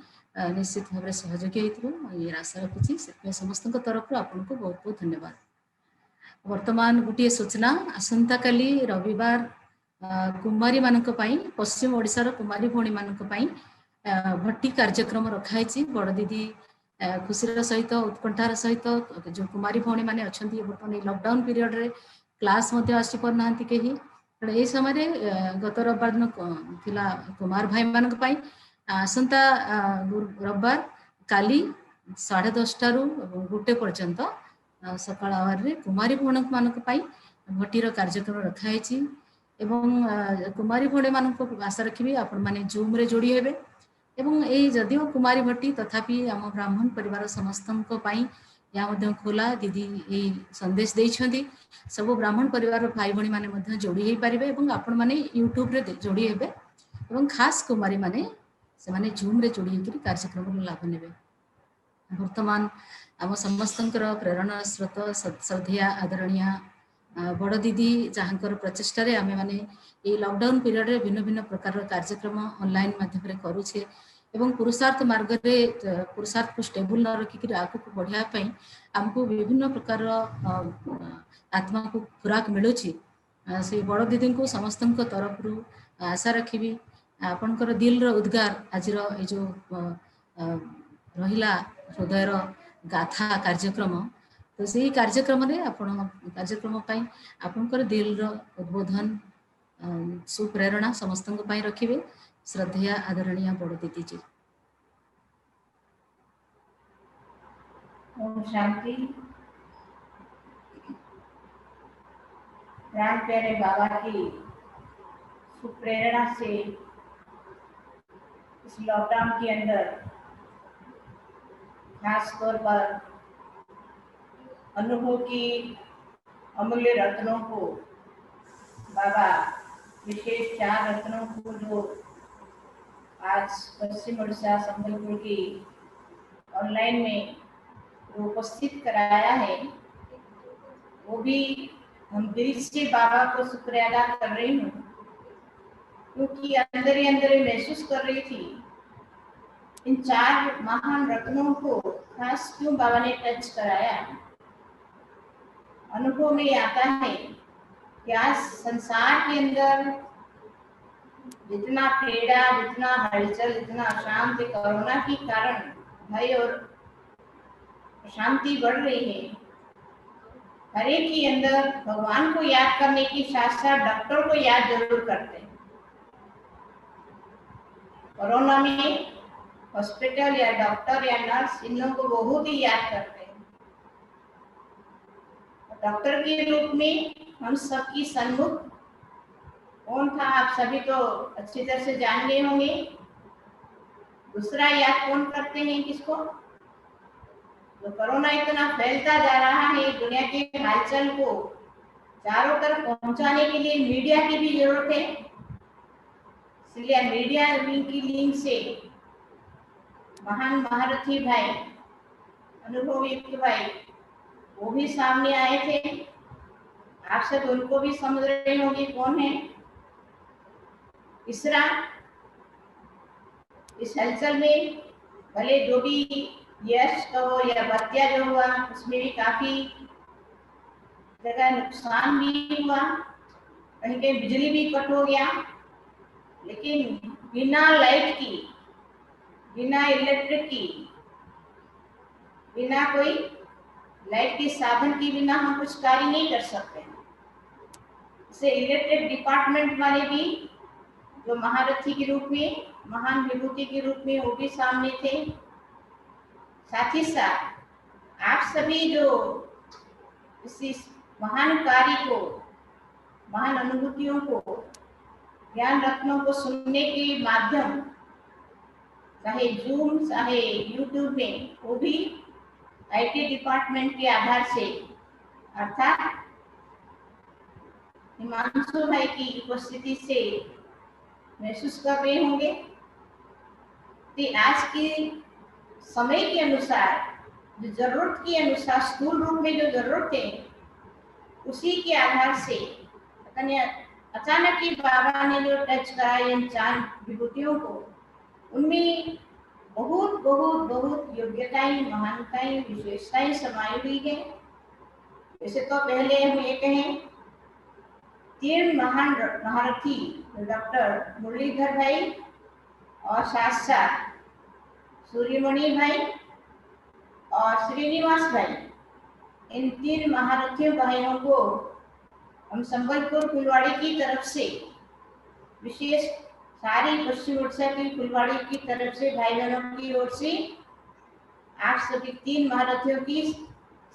निश्चित भाव में सहयोगी ये आशा रखुच्छी। से समस्त तरफ आपको बहुत बहुत धन्यवाद। वर्तमान गोटे सूचना, आसंता काली रविवार कुमारी मानक पई, पश्चिम ओडिशार कुमारी भौणी मानक पई भट्टी कार्यक्रम रखाई। बड़ दीदी खुशीर सहित उत्कंठार सहित जो कुमारी भौणी माने अच्छी बर्तमान लॉकडाउन पीरियड रे क्लास आसी पार ना कहीं। ये समय गत रविवार दिन थिला कुमार भाई मानक पई आसंता रविवार काली 10:30 रु 1 पर्यंत सकाळ आवर रे कुमारी भौणी मानक पई भट्टीर कार्यक्रम रखाई। एवं कुमारी भौणी मानक आशा रखी आपण माने जूम रे जोड़ी हेबे। एवं ये जदिव कुमारी भट्टी तथापि आम ब्राह्मण परिवार समस्त या खोला। दीदी ये संदेश देइछंती सब ब्राह्मण परिवार भाई भौणी माने जोड़ी हो पारे और आपण माने यूट्यूब रे जोड़ी हेबे और खास कुमारी माने से माने जूम रे जोड़ी होकर कार्यक्रम लाभ नेबे। वर्तमान आम समस्त प्रेरणा स्रोत श्रद्धा आदरणीय बड़ दीदी जहाँकर प्रचेषा आम मैंने ये लॉकडाउन पीरियड रे भिन्न भिन्न प्रकार कार्यक्रम ऑनलाइन माध्यम करुछे एवं पुरुषार्थ मार्ग रे पुरुषार्थ को स्टेबल न रखिक आग को बढ़ापी आमको विभिन्न प्रकार आत्मा को खुराक मिलूँ। से बड़ दीदी को समस्त तरफ आशा रखी आपणकर दिल रो उद्गार आज जो रहिला हृदयर गाथा कार्यक्रम, तो से कार्यक्रम रे आपण कार्यक्रम पाई आपणकर दिल रो उद्बोधन सुप्रेरणा समस्त रखिए। श्रद्धा आदरणीय बड़ दीदी जी। ओम शांति। प्राण प्यारे बाबा की सुप्रेरणा से इस लॉकडाउन के अंदर खास तौर पर अनुभव की अमूल्य रत्नों को बाबा विशेष 4 रत्नों को जो आज पश्चिम ओडिशा संबलपुर की ऑनलाइन में जो उपस्थित कराया है, वो भी हम दिल से बाबा को शुक्रिया अदा कर रही हूँ, क्योंकि अंदर ही अंदर महसूस कर रही थी इन 4 महान रत्नों को खास क्यों बाबा ने टच कराया। अनुभव में आता है कि आज संसार के अंदर जितना पीड़ा, जितना हलचल, जितना अशांति, कोरोना के कारण भय और अशांति बढ़ रही है, हर एक के अंदर भगवान को याद करने के साथ साथ डॉक्टर को याद जरूर करते हैं। कोरोना में हॉस्पिटल या डॉक्टर या नर्स इन लोगों को बहुत ही याद करते हैं। डॉक्टर के रूप में हम सबकी सन्मुख कौन था, आप सभी तो अच्छी तरह से जान गए होंगे। दूसरा याद कौन करते हैं किसको? तो कोरोना इतना फैलता जा रहा है, दुनिया के हालचाल को चारों तरफ पहुंचाने के लिए मीडिया की भी जरूरत है। इसलिए मीडिया की लिंक से महान महारथी भाई, अनुभव युक्त भाई, वो भी सामने आए थे। आप सब उनको भी समझ रहे होंगे कौन है। तीसरा, इस हलचल में भले जो भी यश कहो या बत्तियां जो हुआ, उसमें भी काफी जगह नुकसान भी हुआ, कहीं कहीं बिजली भी कट हो गया। लेकिन बिना लाइट की, बिना इलेक्ट्रिक की, बिना कोई लाइट के साधन के बिना हम कुछ कार्य नहीं कर सकते। इसे इलेक्ट्रिक डिपार्टमेंट वाले भी जो महारथी के रूप में, महान विभूति के रूप में, वो भी सामने थे। साथ ही साथ आप सभी जो इस महान कार्य को, महान अनुभूतियों को, ज्ञान रत्नों को सुनने के माध्यम, चाहे जूम चाहे यूट्यूब में, वो भी आईटी डिपार्टमेंट के आधार से, अर्थात हिमांशु भाई की उपस्थिति से महसूस कर रहे होंगे कि आज के समय के अनुसार, जो जरूरत के अनुसार, स्थूल रूप में जो जरूरत है, उसी के आधार से अचानक ही बाबा ने जो टच करा इन 4 विभूतियों को, उनमें बहुत बहुत बहुत योग्यताएं, महानताएं, विशेषताएं समाई हुई है। वैसे तो पहले हम ये कहें, 3 महान महारथी डॉक्टर मुरलीधर भाई और साथ साथ सूर्यमणि भाई और श्रीनिवास भाई, इन 3 महारथियों भाइयों को हम संबलपुर फुलवाड़ी की तरफ से, विशेष सारी पश्चिम उड़ीसा की फुलवाड़ी की तरफ से भाई बहनों की ओर से आप सभी 3 महारथियों की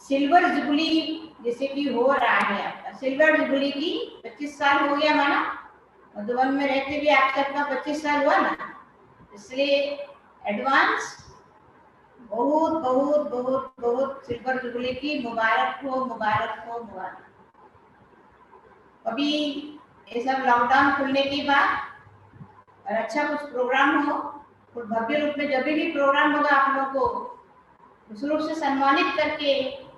सिल्वर जुबली, जैसे कि हो रहा है आपका सिल्वर जुबली की 25 साल हो गया माना, मधुबन में रहते भी आप सबका 25 साल हुआ ना, इसलिए एडवांस बहुत बहुत बहुत बहुत सिल्वर जुबली की मुबारक हो, मुबारक हो, मुबारक। अभी ये सब लॉकडाउन खुलने के बाद और अच्छा कुछ प्रोग्राम हो, तो भव्य रूप में जब भी प्रोग्राम होगा आप लोगों को उस रूप से सम्मानित करके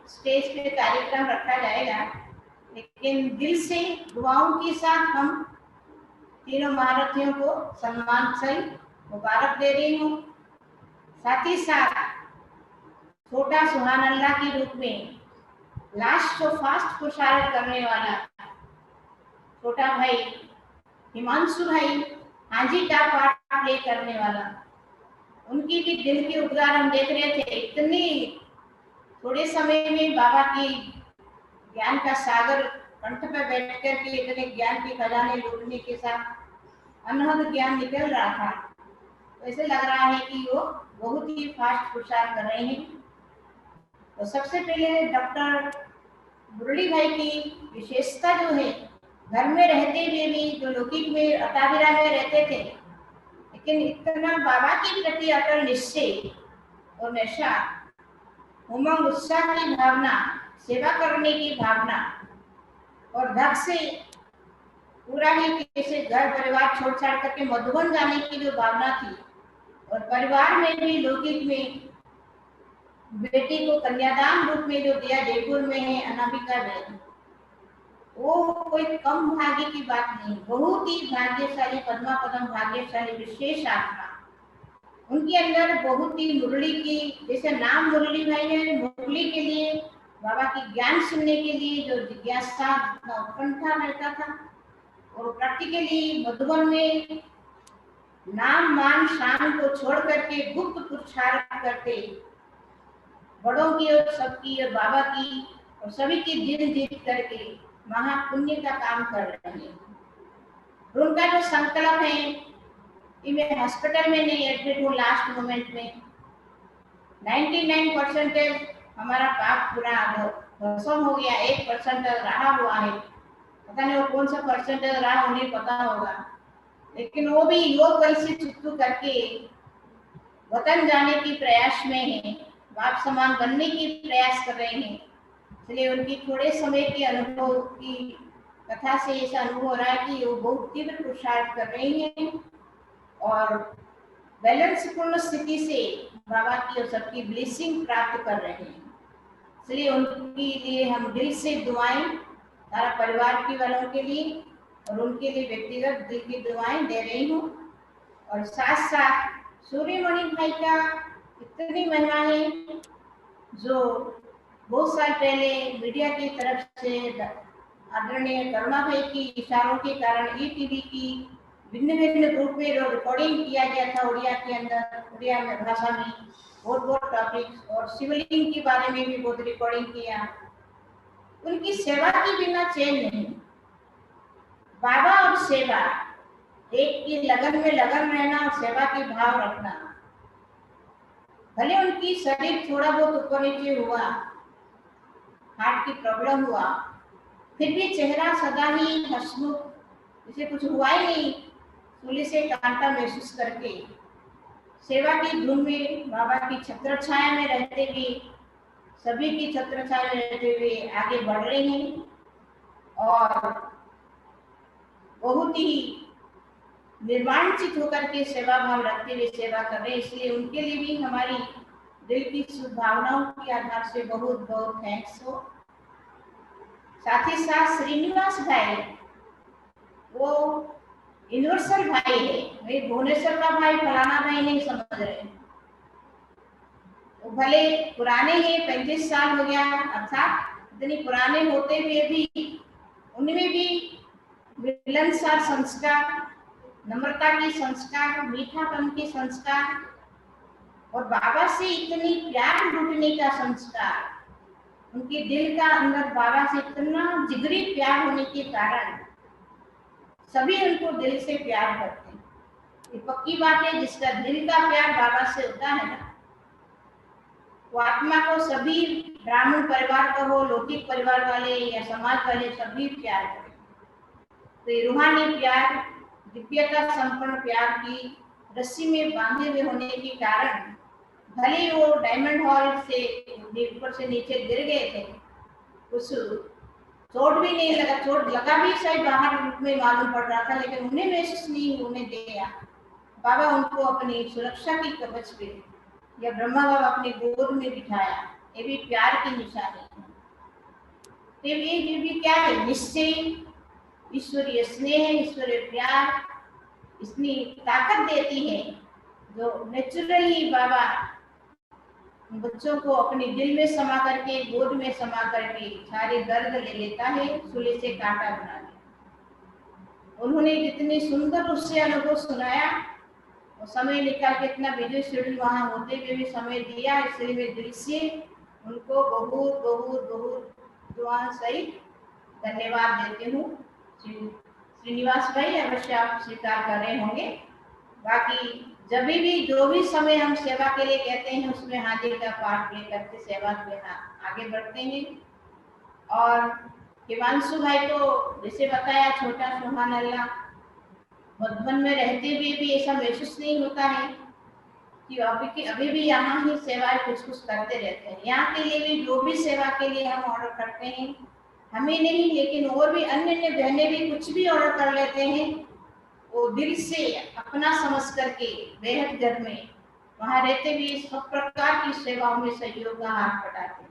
स्टेज पे कार्यक्रम रखा जाएगा। लेकिन दिल से दुआओं के साथ हम तीनों महारथियों को सम्मान से मुबारक दे रही हूँ। साथ ही साथ छोटा सुहान अल्लाह के रूप में लास्ट और फास्ट पुरुषार्थ करने वाला छोटा भाई हिमांशु भाई, हाजी का पाठ प्ले करने वाला, उनकी भी दिल के उद्गार हम देख रहे थे। इतनी थोड़े समय में बाबा की ज्ञान का सागर कंठ पर बैठ कर के इतने ज्ञान के खजाने लूटने के साथ अनहद ज्ञान निकल रहा था, तो ऐसे लग रहा है कि वो बहुत ही फास्ट प्रचार कर रहे हैं। तो सबसे पहले डॉक्टर मुरली भाई की विशेषता जो है, घर में रहते हुए भी जो लौकिक में अटाविरा में रहते थे, लेकिन इतना बाबा के प्रति अटल निश्चय और नशा, उमंग, उत्साह की भावना, सेवा करने की भावना और धक से पूरा ही कैसे घर परिवार छोड़ छाड़ करके मधुबन जाने की जो भावना थी, और परिवार में भी लौकिक में बेटी को कन्यादान रूप में जो दिया जयपुर में है अनामिका बहन, वो कोई कम भाग्य की बात नहीं, बहुत ही भाग्यशाली, पद्मा पदम भाग्यशाली विशेष आत्मा। उनके अंदर बहुत ही मुरली की, जैसे नाम मुरली भाई है, मुरली के लिए, बाबा की ज्ञान सुनने के लिए जो जिज्ञासा उत्कंठा रहता था, और प्रैक्टिकली मधुबन में नाम मान शान को छोड़ करके गुप्त पुरुषार्थ करते, बड़ों की और सबकी और बाबा की और सभी की दिल जीत करके महापुण्य का काम कर रहे हैं। और उनका जो संकल्प है कि मैं हॉस्पिटल में नहीं एडमिट हूँ लास्ट मोमेंट में, 99% हमारा पाप पूरा भस्म हो गया, 1% रहा हुआ है, पता नहीं वो कौन सा परसेंटेज रहा, उन्हें पता होगा, लेकिन वो भी योग बल से चुप्पू करके वतन जाने की प्रयास में है, बाप समान बनने की प्रयास कर रहे हैं। इसलिए उनकी थोड़े समय के अनुभव की कथा से ऐसा अनुभव हो रहा है कि वो बहुत तीव्र पुरुषार्थ कर रहे हैं और बैलेंस पूर्ण स्थिति से बाबा की और सबकी ब्लेसिंग प्राप्त कर रहे हैं। इसलिए उनके लिए हम दिल से दुआएं, सारा परिवार के वालों के लिए और उनके लिए व्यक्तिगत दिल की दुआएं दे रही हूँ। और साथ साथ सूर्यमणि भाई का इतनी महिमा है, जो बहुत साल पहले मीडिया की तरफ से आदरणीय करुणा भाई की इशारों के कारण ईटीवी की भिन्न भिन्न ग्रुप में रिकॉर्डिंग किया गया था, उड़िया के अंदर, उड़िया में भाषा में बहुत टॉपिक्स, और शिवलिंग के बारे में भी बहुत रिकॉर्डिंग किया। उनकी सेवा की बिना चैन नहीं, बाबा और सेवा, एक की लगन में लगन रहना और सेवा के भाव रखना। भले उनकी शरीर थोड़ा बहुत ऊपर नीचे हुआ, हार्ट की प्रॉब्लम हुआ, फिर भी चेहरा सदा ही हंसमुख, जैसे कुछ हुआ ही नहीं, सूली से कांटा महसूस करके सेवा की धुन में बाबा की छत्र छाया में रहते हुए, सभी की छत्र छाया में रहते हुए आगे बढ़ रहे हैं और बहुत ही निर्वाणचित होकर के सेवा भाव रखते हुए सेवा कर रहे हैं। इसलिए उनके लिए भी हमारी दिल की शुभ भावनाओं के आधार से बहुत बहुत थैंक्स हो। साथ ही साथ श्रीनिवास भाई, वो यूनिवर्सल भाई है, भाई भुवनेश्वर का भाई फलाना भाई नहीं समझ रहे, वो भले पुराने हैं, 35 साल हो गया, अर्थात इतने पुराने होते हुए भी उनमें भी मिलनसार संस्कार, नम्रता की संस्कार, मीठापन के संस्कार और बाबा से इतनी प्यार लूटने का संस्कार, उनके दिल का अंदर बाबा से इतना जिगरी प्यार होने के कारण सभी उनको दिल से प्यार करते हैं। ये पक्की बात है, जिसका दिल का प्यार बाबा से होता है ना, वो आत्मा को सभी ब्राह्मण परिवार का हो, लौकिक परिवार वाले या समाज वाले सभी प्यार करें। तो ये रूहानी प्यार, दिव्यता संपन्न प्यार की रस्सी में बांधे हुए होने के कारण भले वो डायमंड हॉल से ऊपर से नीचे गिर गए थे, कुछ चोट भी नहीं लगा, चोट लगा भी शायद बाहर में मालूम पड़ रहा था, लेकिन उन्हें महसूस नहीं होने दिया। बाबा उनको अपनी सुरक्षा की कवच पे या ब्रह्मा बाबा अपनी गोद में बिठाया, ये भी प्यार की निशानी है। ये भी क्या है, निश्चय, ईश्वरीय स्नेह, ईश्वरीय प्यार इतनी ताकत देती है, जो नेचुरली बाबा बच्चों को अपने दिल में समा करके, गोद में समा करके सारे दर्द ले लेता है, सूली से कांटा बना दिया। उन्होंने जितनी सुंदर उससे अनुभव सुनाया और समय निकाल के इतना बिजी शेड्यूल वहाँ होते हुए भी समय दिया, इसलिए मैं दिल से उनको बहुत बहुत बहुत दुआ सहित धन्यवाद देती हूँ। श्रीनिवास भाई अवश्य आप स्वीकार कर रहे होंगे। बाकी जब भी जो भी समय हम सेवा के लिए कहते हैं, उसमें हाजिर का पाठ लेकर के सेवा में आगे बढ़ते हैं। और हिमांशु भाई को जैसे बताया, छोटा सुहान अल्लाह, मधुबन में रहते हुए भी ऐसा महसूस नहीं होता है कि अभी भी यहाँ ही सेवाएं कुछ कुछ करते रहते हैं। यहाँ के लिए भी जो भी सेवा के लिए हम ऑर्डर करते हैं, हमें नहीं लेकिन और भी अन्य बहनें भी कुछ भी ऑर्डर कर लेते हैं, वो दिल से अपना समझ करके बेहद घर में वहां रहते हुए सब प्रकार की सेवाओं में सहयोग का हाथ बढ़ाते हैं।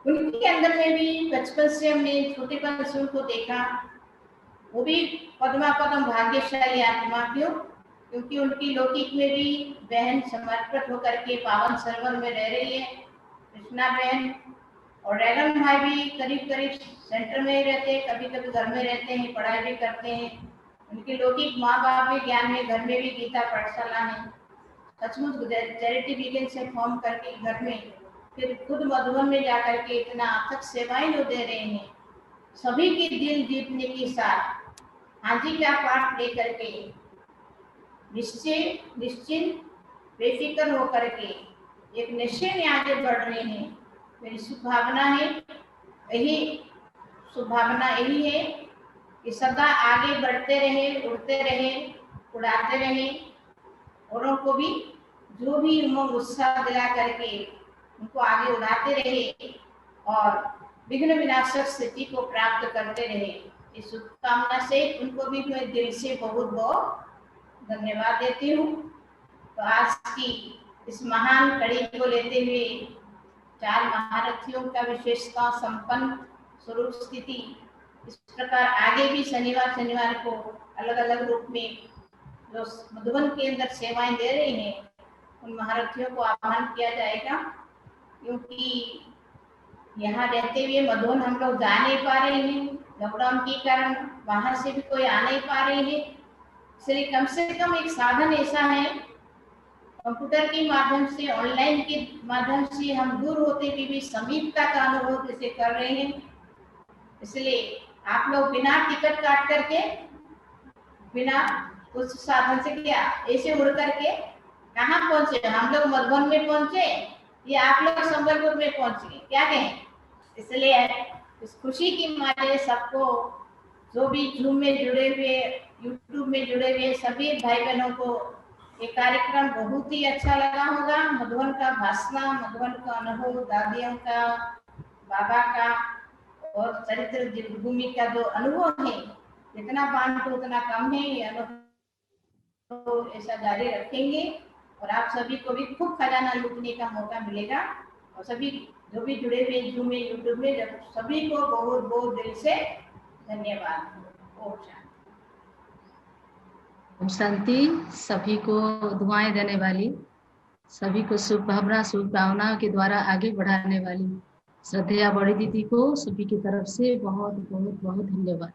उनके अंदर में भी बचपन से हमने छोटे बच्चों को देखा, वो भी पद्मा पद्म भाग्यशाली आत्मा। क्यों? क्योंकि उनकी लौकिक में भी बहन समर्पित होकर के पावन सरोवर में रह रही है, कृष्णा बहन। और ड्रैगन भाई भी करीब करीब सेंटर में ही रहते हैं, कभी कभी घर में रहते हैं, पढ़ाई भी करते हैं। उनके लौकिक माँ बाप भी ज्ञान में, घर में भी गीता पाठशाला है। सचमुच चैरिटी बिगिन से फॉर्म करके घर में, फिर खुद मधुबन में जाकर के इतना अथक सेवाएं जो दे रहे हैं, सभी के दिल जीतने के साथ हाजी का पाठ लेकर के निश्चिंत बेफिक्र होकर के एक निश्चय में आगे बढ़ रहे हैं। मेरी शुभभावना है, शुभभावना यही है कि सदा आगे बढ़ते रहे, उड़ते रहे, उड़ाते रहे, औरों को भी जो भी उमंग उत्साह दिला करके उनको आगे उड़ाते रहे और विघ्न विनाशक स्थिति को प्राप्त करते रहे। इस शुभकामना से उनको भी मैं दिल से बहुत बहुत धन्यवाद देती हूँ। तो आज की इस महान कड़ी को लेते हुए 4 महारथियों का विशेषता संपन्न स्वरूप स्थिति इस प्रकार आगे भी शनिवार को अलग अलग रूप में जो मधुबन के अंदर सेवाएं दे रहे हैं, उन महारथियों को आह्वान किया जाएगा। क्योंकि यहाँ रहते हुए मधुबन हम लोग जा नहीं पा रहे हैं, लॉकडाउन के कारण बाहर से भी कोई आ नहीं पा रहे हैं, इसलिए कम से कम एक साधन ऐसा है, कंप्यूटर के माध्यम से, ऑनलाइन के माध्यम से हम दूर होते हुए भी समीपता का अनुभव जैसे कर रहे हैं। इसलिए आप लोग बिना टिकट काट करके, बिना उस साधन से क्या ऐसे उड़ करके कहाँ पहुंचे? हम लोग मधुबन में पहुंचे या आप लोग संबलपुर में पहुंच गए, क्या कहें? इसलिए इस खुशी की मारे सबको, जो भी जूम में जुड़े हुए, यूट्यूब में जुड़े हुए सभी भाई बहनों को ये कार्यक्रम बहुत ही अच्छा लगा होगा। मधुबन का भाषण, मधुबन का अनुभव, दादियों का, बाबा का और चरित्र भूमि का जो अनुभव है, जितना बांटो उतना कम है। ये अनुभव ऐसा जारी रखेंगे और आप सभी को भी खूब खजाना लूटने का मौका मिलेगा। और सभी जो भी जुड़े हुए जूम में, यूट्यूब में, जब सभी को बहुत बहुत दिल से धन्यवाद। ओम शांति। सभी को दुआएं देने वाली, सभी को शुभ भावना, शुभकामनाओं के द्वारा आगे बढ़ाने वाली श्रद्धेया बड़ी दीदी को सभी की तरफ से बहुत बहुत बहुत धन्यवाद।